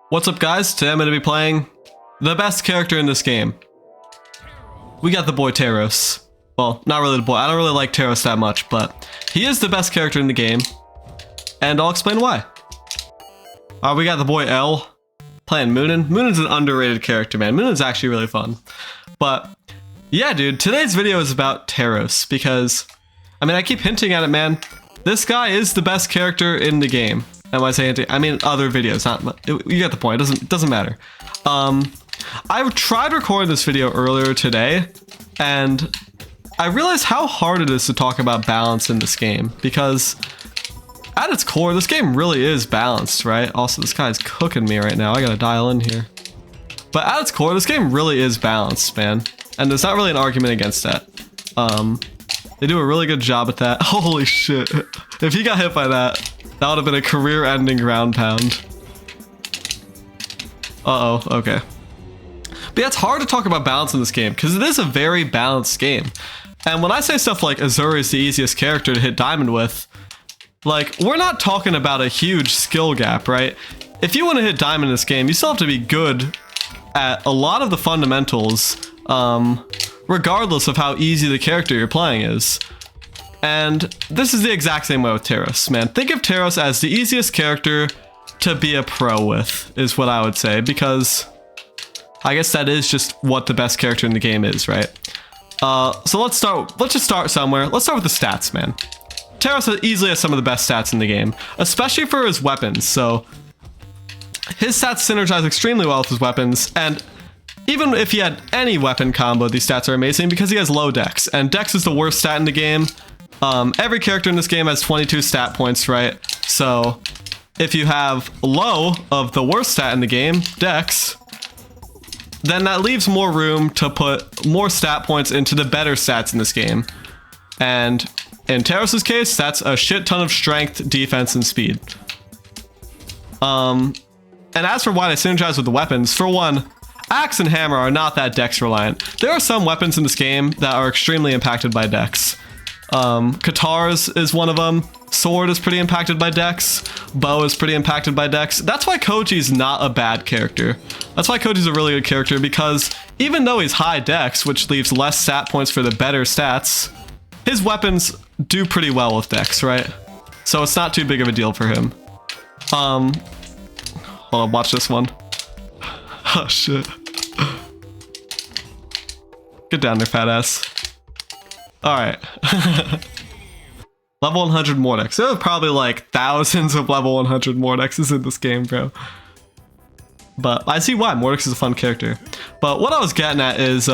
What's up, guys? Today I'm going to be playing the best character in this game. We got the boy Teros. Well, not really the boy. I don't really like Teros that much, but he is the best character in the game. And I'll explain why. We got the boy L playing Moonin. Moonin's an underrated character, man. Moonin's actually really fun. But yeah, dude, today's video is about Teros because, I mean, I keep hinting at it, man. This guy is the best character in the game. And when I say hinting, I mean other videos, not, you get the point. It doesn't matter. I tried recording this video earlier today, and I realized how hard it is to talk about balance in this game, because at its core, this game really is balanced, right? Also, this guy's cooking me right now. I gotta dial in here. But at its core, this game really is balanced, man. And there's not really an argument against that. They do a really good job at that. Holy shit. If he got hit by that, that would have been a career-ending ground pound. Uh-oh, okay. But yeah, it's hard to talk about balance in this game, because it is a very balanced game. And when I say stuff like Azuri is the easiest character to hit diamond with, like, we're not talking about a huge skill gap, right? If you want to hit diamond in this game, you still have to be good at a lot of the fundamentals, regardless of how easy the character you're playing is. And this is the exact same way with Teros, man. Think of Teros as the easiest character to be a pro with, is what I would say, because I guess that is just what the best character in the game is, right? So let's just start somewhere. Let's start with the stats, man. Teros easily has some of the best stats in the game, especially for his weapons. So his stats synergize extremely well with his weapons, and even if he had any weapon combo, these stats are amazing because he has low dex, and dex is the worst stat in the game. Every character in this game has 22 stat points, right? So if you have low of the worst stat in the game, dex, then that leaves more room to put more stat points into the better stats in this game. And in Teros' case, that's a shit ton of strength, defense, and speed. And as for why they synergize with the weapons, for one, axe and hammer are not that dex reliant. There are some weapons in this game that are extremely impacted by dex. Katars is one of them. Sword is pretty impacted by dex. Bow is pretty impacted by dex. That's why Koji's not a bad character. That's why Koji's a really good character, because even though he's high dex, which leaves less stat points for the better stats, his weapons do pretty well with dex, right? So it's not too big of a deal for him. Hold on, watch this one. Oh shit. Get down there, fat ass. Alright. Level 100 Mordex. There are probably like thousands of level 100 Mordexes in this game, bro. But I see why. Mordex is a fun character. But what I was getting at is,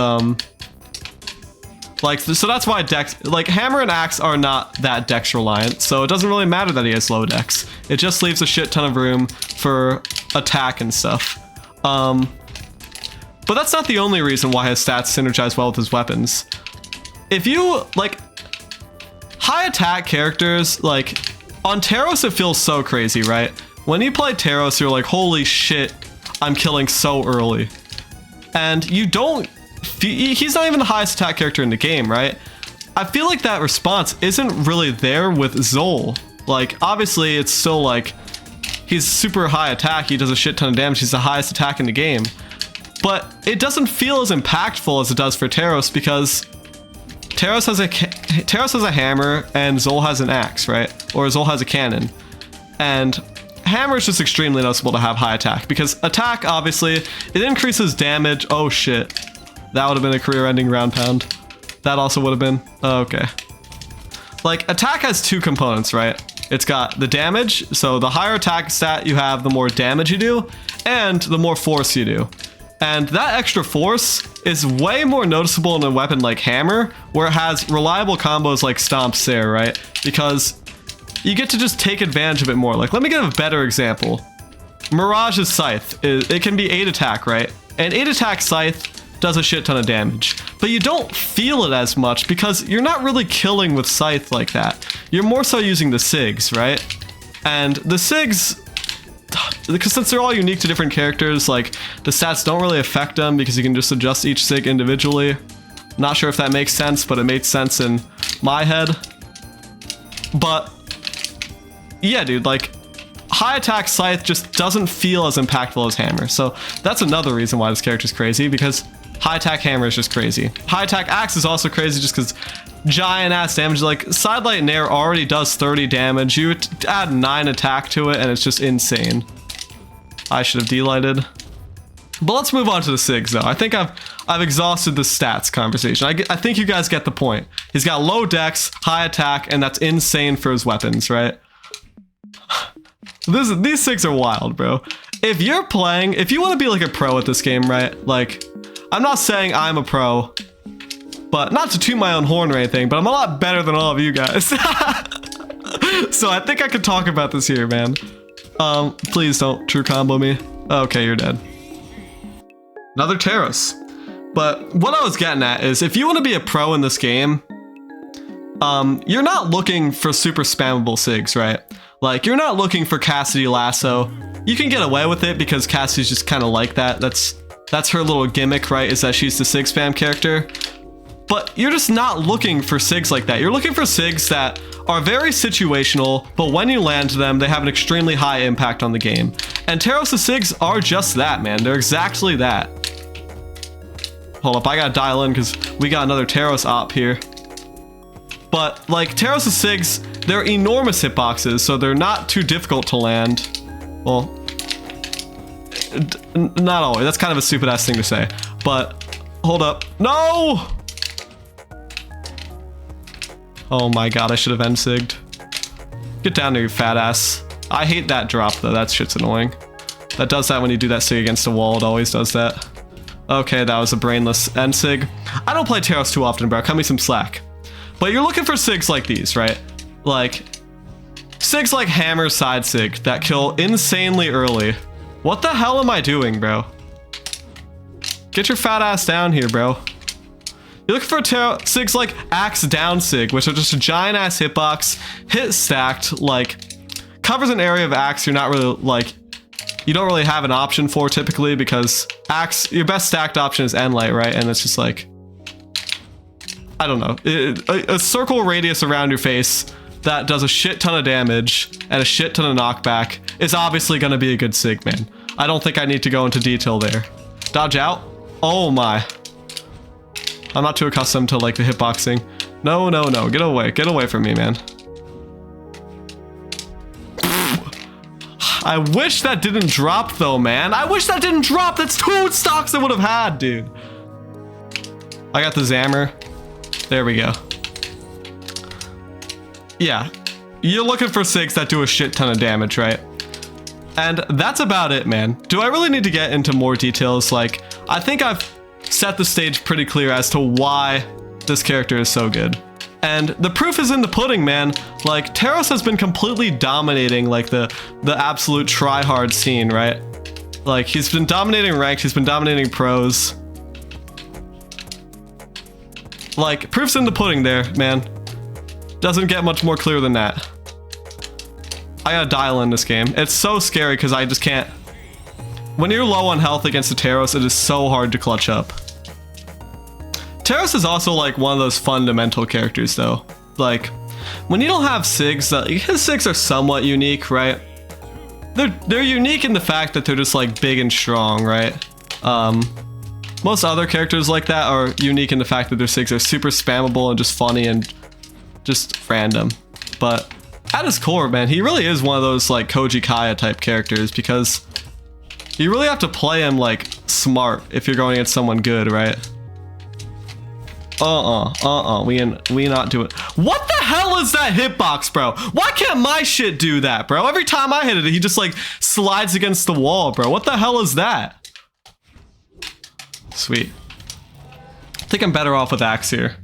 like, so that's why dex, like, hammer and axe are not that dex reliant, so it doesn't really matter that he has low dex. It just leaves a shit ton of room for attack and stuff. But that's not the only reason why his stats synergize well with his weapons. If you, like, high attack characters, like, on Teros it feels so crazy, right? When you play Teros, you're like, holy shit, I'm killing so early. And you don't, he's not even the highest attack character in the game, right? I feel like that response isn't really there with Zol. Like, obviously it's still like, he's super high attack, he does a shit ton of damage, he's the highest attack in the game. But it doesn't feel as impactful as it does for Teros, because Teros has a hammer and Zol has an axe, right? Or Zol has a cannon. And hammer is just extremely noticeable to have high attack, because attack, obviously, it increases damage. Oh shit. That would have been a career-ending ground pound. That also would have been. Oh, okay. Like, attack has two components, right? It's got the damage, so the higher attack stat you have, the more damage you do, and the more force you do. And that extra force is way more noticeable in a weapon like hammer, where it has reliable combos like Stomp Sare, right? Because you get to just take advantage of it more. Like, let me give a better example. Mirage's Scythe, it can be 8 attack, right? And 8 attack Scythe does a shit ton of damage, but you don't feel it as much because you're not really killing with Scythe like that. You're more so using the SIGs, right? And the SIGs, because since they're all unique to different characters, like, the stats don't really affect them because you can just adjust each SIG individually. Not sure if that makes sense, but it makes sense in my head. But yeah, dude, like, high attack Scythe just doesn't feel as impactful as Hammer. So that's another reason why this character's crazy, because high attack Hammer is just crazy. High attack Axe is also crazy just because giant ass damage. Like Sidelight Nair already does 30 damage. You add 9 attack to it and it's just insane. I should have delighted. But let's move on to the SIGs though. I think I've exhausted the stats conversation. I think you guys get the point. He's got low dex, high attack, and that's insane for his weapons, right? These SIGs are wild, bro. If you're playing, if you want to be like a pro at this game, right? Like, I'm not saying I'm a pro, but not to toot my own horn or anything, but I'm a lot better than all of you guys. So I think I could talk about this here, man. Please don't true combo me. Okay, you're dead. Another Teros. But what I was getting at is if you want to be a pro in this game, you're not looking for super spammable SIGs, right? Like, you're not looking for Cassidy Lasso. You can get away with it because Cassidy's just kind of like that. That's her little gimmick, right? Is that she's the SIG spam character. But you're just not looking for SIGs like that. You're looking for SIGs that are very situational, but when you land them, they have an extremely high impact on the game. And Teros' SIGs are just that, man. They're exactly that. Hold up, I gotta dial in because we got another Teros op here. But like Teros' SIGs, they're enormous hitboxes, so they're not too difficult to land. Well, not always. That's kind of a stupid ass thing to say. But hold up. No! Oh my god, I should have end sigged. Get down there, you fat ass. I hate that drop though, that shit's annoying. That does that when you do that sig against a wall, it always does that. Okay, that was a brainless end sig. I don't play Teros too often, bro, cut me some slack. But you're looking for sigs like these, right? Like, sigs like Hammer side sig that kill insanely early. What the hell am I doing, bro? Get your fat ass down here, bro. You're looking for SIGs like Axe Down Sig, which are just a giant ass hitbox, hit stacked, like, covers an area of Axe you're not really, like, you don't really have an option for typically because Axe, your best stacked option is Endlight, right? And it's just like, I don't know, a circle radius around your face that does a shit ton of damage and a shit ton of knockback is obviously going to be a good SIG, man. I don't think I need to go into detail there. Dodge out. Oh my. I'm not too accustomed to like the hitboxing. No, no, no. Get away. Get away from me, man. I wish that didn't drop though, man. I wish that didn't drop. That's 2 stocks I would have had, dude. I got the Zammer. There we go. Yeah. You're looking for SIGs that do a shit ton of damage, right? And that's about it, man. Do I really need to get into more details? Like, I think I've set the stage pretty clear as to why this character is so good. And the proof is in the pudding, man. Like, Teros has been completely dominating, like, the absolute try-hard scene, right? Like, he's been dominating ranked, he's been dominating pros. Like, proof's in the pudding there, man. Doesn't get much more clear than that. I gotta dial in this game. It's so scary because I just can't. When you're low on health against the Teros, it is so hard to clutch up. Teros is also like one of those fundamental characters though. Like, when you don't have SIGs, his SIGs are somewhat unique, right? They're unique in the fact that they're just like big and strong, right? Most other characters like that are unique in the fact that their SIGs are super spammable and just funny and just random. But at his core, man, he really is one of those like Koji Kaya type characters because you really have to play him like smart if you're going against someone good, right? We not do it. What the hell is that hitbox, bro? Why can't my shit do that, bro? Every time I hit it, he just like slides against the wall, bro. What the hell is that? Sweet. I think I'm better off with Axe here.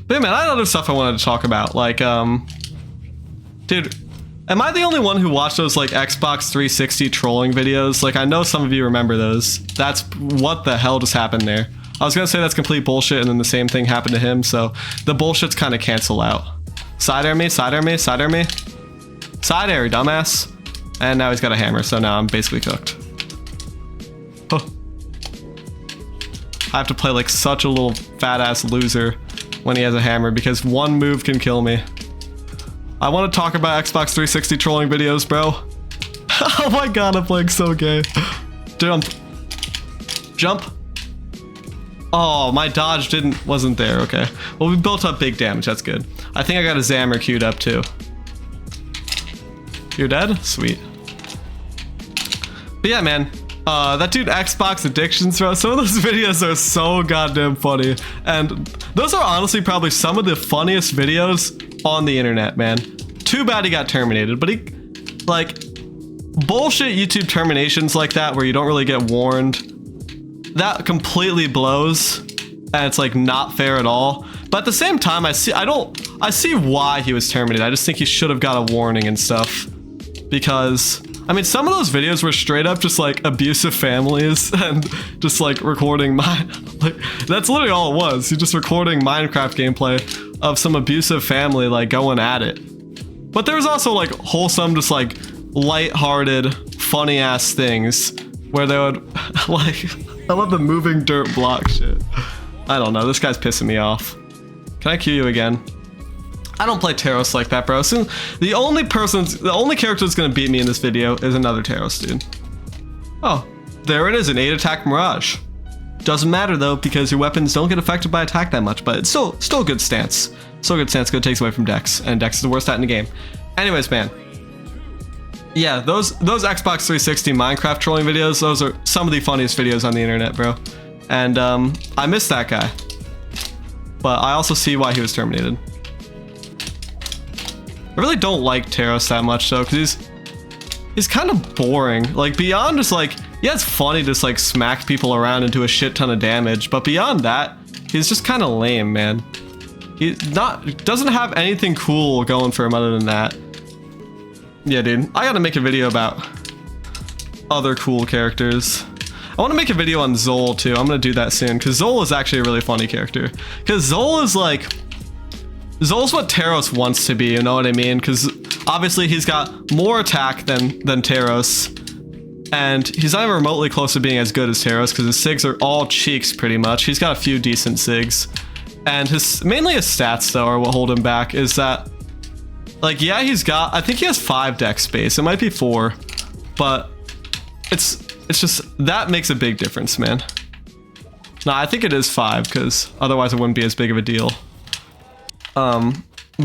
But yeah, man, I had other stuff I wanted to talk about. Like, dude, am I the only one who watched those like Xbox 360 trolling videos? Like, I know some of you remember those. That's what the hell just happened there. I was gonna say that's complete bullshit and then the same thing happened to him, so the bullshits kind of cancel out. Side air me, side air me, side air me. Side air, dumbass. And now he's got a hammer, so now I'm basically cooked. Oh. I have to play like such a little fat ass loser when he has a hammer because one move can kill me. I want to talk about Xbox 360 trolling videos, bro. Oh my god, I'm playing so gay. Jump. Jump. Oh, my dodge wasn't there. Okay. Well, we built up big damage. That's good. I think I got a Zammer queued up too. You're dead? Sweet. But yeah, man. That dude Xbox Addictions, bro. Some of those videos are so goddamn funny. And those are honestly probably some of the funniest videos on the internet, man. Too bad he got terminated. But he, like, bullshit YouTube terminations like that where you don't really get warned, that completely blows. And it's like not fair at all. But at the same time, I see why he was terminated. I just think he should have got a warning and stuff. Because, I mean, some of those videos were straight up just like abusive families and just like recording that's literally all it was. He's just recording Minecraft gameplay of some abusive family like going at it. But there was also like wholesome, just like light-hearted, funny ass things where they would like, I love the moving dirt block shit. I don't know, this guy's pissing me off. Can I cue you again? I don't play Teros like that, bro. So the only character that's gonna beat me in this video is another Teros, dude. Oh, there it is, an 8 attack Mirage. Doesn't matter though, because your weapons don't get affected by attack that much, but it's still a good stance. Still a good stance, good takes away from Dex, and Dex is the worst stat in the game. Anyways, man. Yeah, those Xbox 360 Minecraft trolling videos, those are some of the funniest videos on the internet, bro. And I miss that guy. But I also see why he was terminated. I really don't like Teros that much though, because he's kind of boring. Like beyond just like, yeah, it's funny to just like smack people around and do a shit ton of damage, but beyond that, he's just kind of lame, man. Doesn't have anything cool going for him other than that. Yeah, dude, I gotta make a video about other cool characters. I want to make a video on Zol too. I'm gonna do that soon, because Zol is actually a really funny character. Because Zol is like, Zol's what Teros wants to be, you know what I mean? Because obviously he's got more attack than Teros, and he's not even remotely close to being as good as Teros because his SIGs are all cheeks pretty much. He's got a few decent SIGs, and mainly his stats though are what hold him back. Is that like, yeah, I think he has 5 dex space. It might be 4, but it's just that makes a big difference, man. Nah, I think it is 5 because otherwise it wouldn't be as big of a deal. But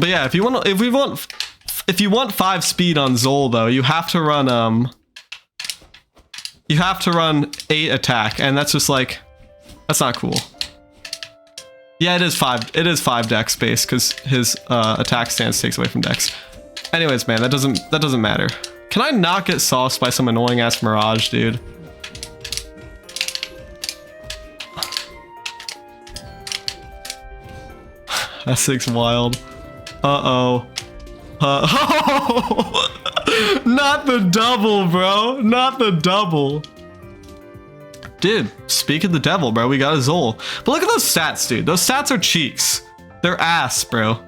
yeah, if you want 5 speed on Zol though, you have to run 8 attack, and that's just like, that's not cool. Yeah, it is 5 dex space because his attack stance takes away from dex. Anyways, man, that doesn't matter. Can I not get sauced by some annoying ass Mirage, dude? That 6 wild. Uh-oh. Not the double, bro. Not the double. Dude, speak of the devil, bro. We got a Zol. But look at those stats, dude. Those stats are cheeks. They're ass, bro.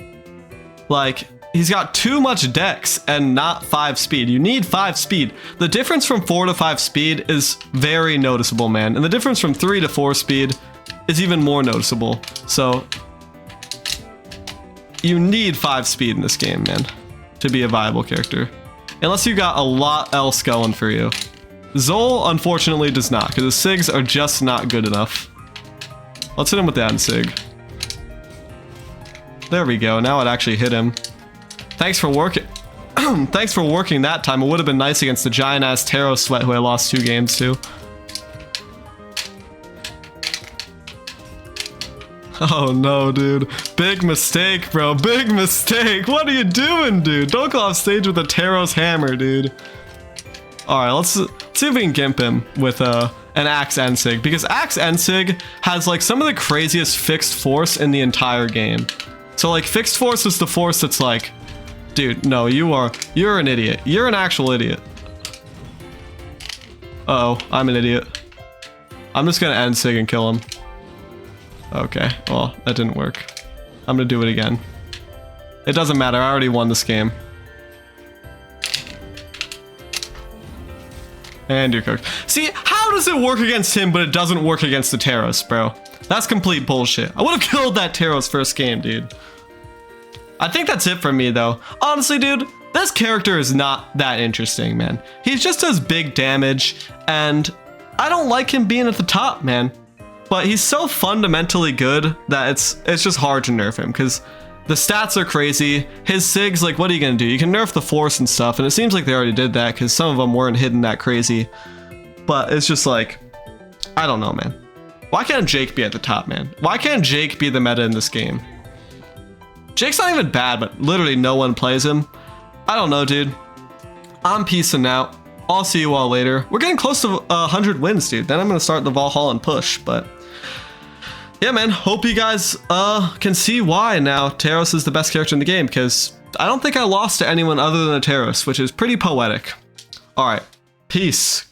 Like, he's got too much dex and not 5 speed. You need 5 speed. The difference from 4 to 5 speed is very noticeable, man. And the difference from 3 to 4 speed is even more noticeable. So you need 5 speed in this game, man, to be a viable character. Unless you got a lot else going for you. Zol, unfortunately, does not, because his SIGs are just not good enough. Let's hit him with that SIG. There we go, now it actually hit him. Thanks for working. Thanks for working that time. It would have been nice against the giant-ass Teros Sweat, who I lost 2 games to. Oh no, dude. Big mistake, bro. Big mistake. What are you doing, dude? Don't go off stage with a Teros hammer, dude. Alright, let's see if we can gimp him with an Axe Ensig, because Axe Ensig has like some of the craziest fixed force in the entire game. So like fixed force is the force that's like, dude, no, you're an idiot. You're an actual idiot. Uh-oh, I'm an idiot. I'm just gonna Ensig and kill him. Okay, well, that didn't work. I'm gonna do it again. It doesn't matter, I already won this game. And you're cooked. See, how does it work against him, but it doesn't work against the Teros, bro? That's complete bullshit. I would've killed that Teros first game, dude. I think that's it for me, though. Honestly, dude, This character is not that interesting, man. He just does big damage, and I don't like him being at the top, man. But he's so fundamentally good that it's just hard to nerf him, because the stats are crazy. His SIGs, like, what are you gonna do? You can nerf the force and stuff, and it seems like they already did that, because some of them weren't hidden that crazy. But it's just like, I don't know, man. Why can't Jake be at the top, man? Why can't Jake be the meta in this game? Jake's not even bad, but literally no one plays him. I don't know, dude. I'm peacing out. I'll see you all later. We're getting close to 100 wins, dude. Then I'm gonna start the Brawlhalla push, but yeah, man. Hope you guys can see why now Teros is the best character in the game, because I don't think I lost to anyone other than a Teros, which is pretty poetic. All right, peace.